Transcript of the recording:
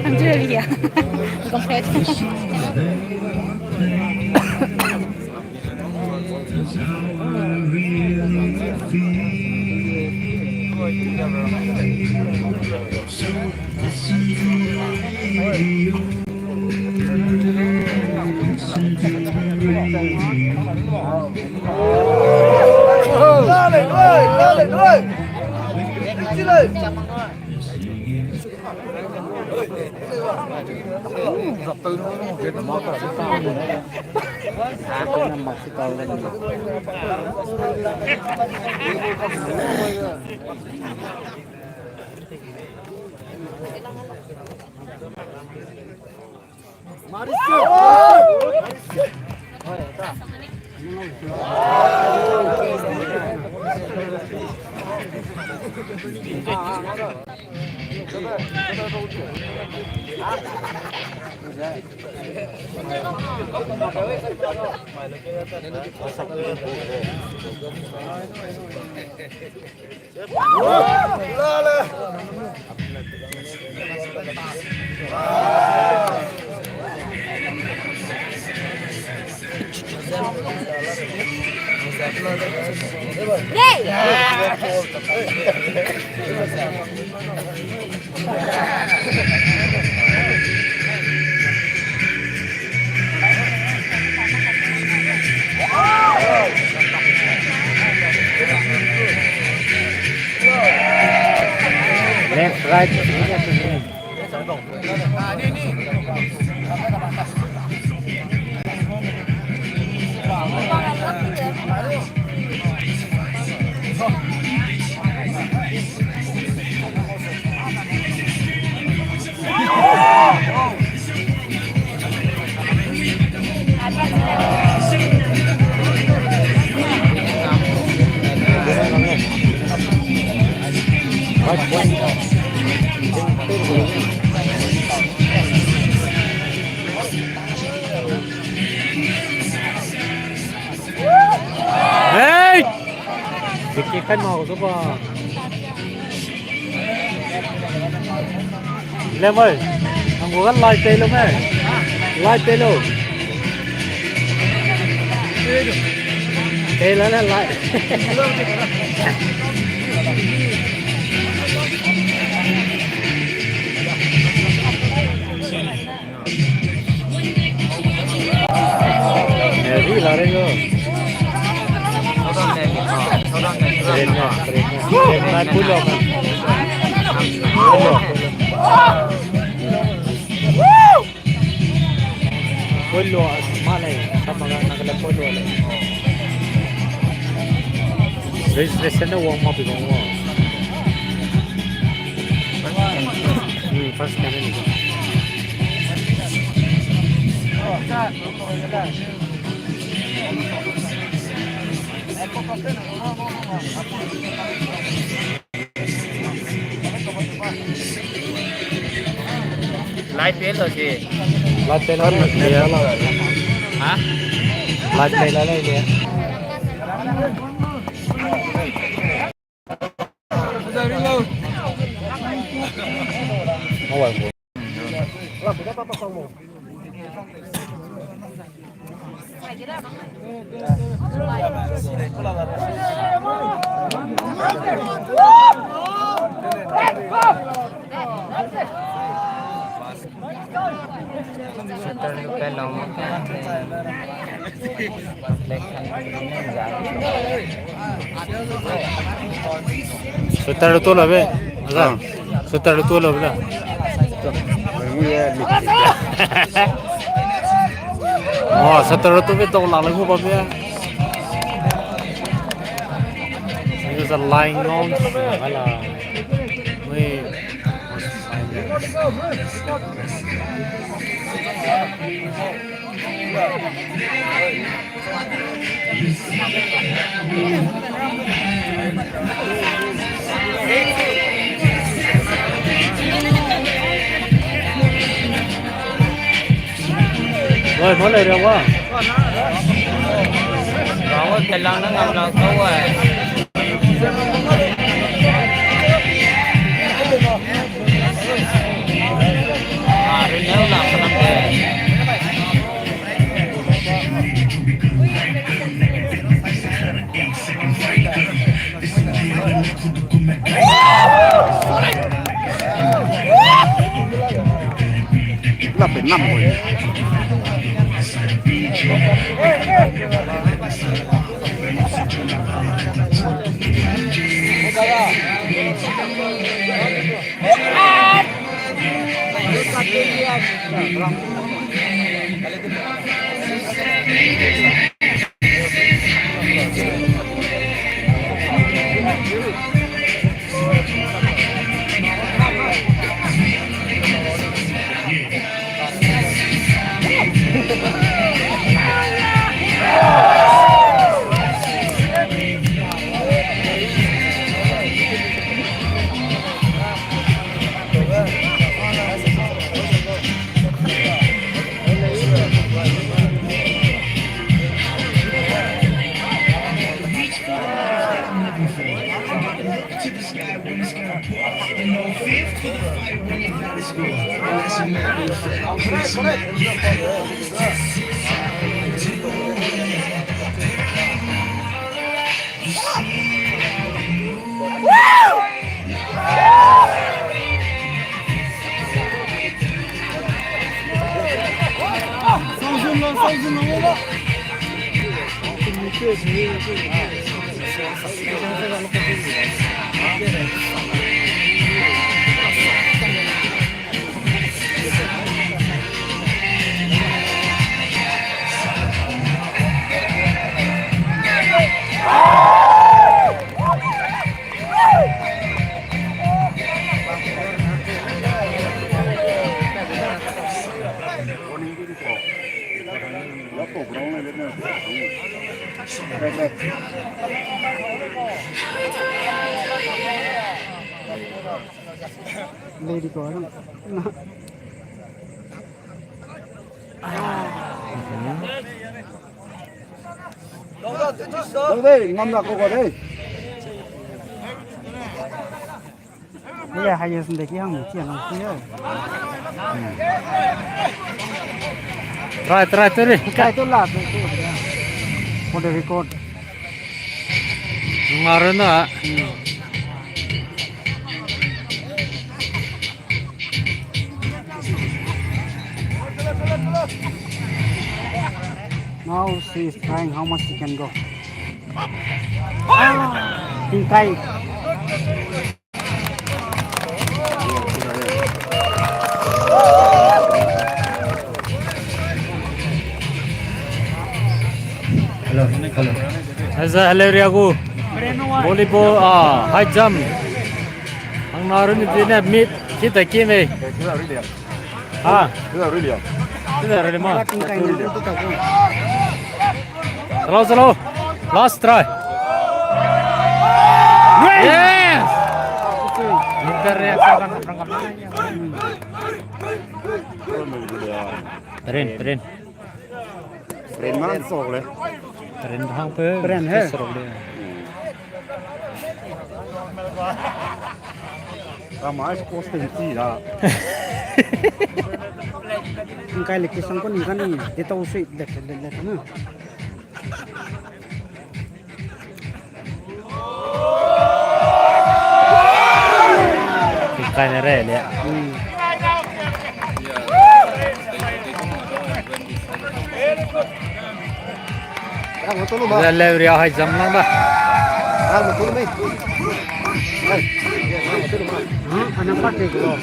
Angelia, completo. Lên ơi, lên ơi. Đi lên. Dập tư nó một cái món là sao rồi đấy. Cái nằm bạc cái cầu lên. Left, right, hey! Cái khăn màu giúp Lem ơi, thằng cố gắng like tay luôn ấy, like tay luôn, tay lên like. Heavy là đấy cơ. Keren pulau kan. Pulau mana ya? Sama nak pulau le. Registration uang mau bingung uang. First kali ni. Live page rồi chị. Live page là gì Hả? Live page là gì? Không phải. Sudah itu lah be, ada. Sudah itu lah be. Oh, sudah itu be tahu lah lagu apa be? Ini just lying on, malah, weh, Rồi món này được quá. Có cái lăng nó ngầm là câu à. Rồi nếu làm cái năm này. là phải nằm rồi. Lady có lắm. Đâu đây, ngâm là cô có đây. Bây giờ hai giờ xin để cái hàng một chiếc hàng kia. Try tu đi. Cái tôi làm được tôi. Một đời record. Ngaron na. Now she is trying how much she can go. Tingkai. Asa haleri aku. Volleyball high jump. Ang naroon din na meet kita kini. Ah, tidak ada mah. Tingkai itu tak go. Slow. Last try. Yes. Minta reaksi kan perangkap. Tren. Keren mana sok le. Tren hang pe. Tren hai. Serok dia. Ramai skor tinggi dah. Tingkai lekisan kau ni kan ni. Dia tahu sih dek na. Tingkai ni rel ya. Dah level ya high jump lang dah. Anak pakai kalau.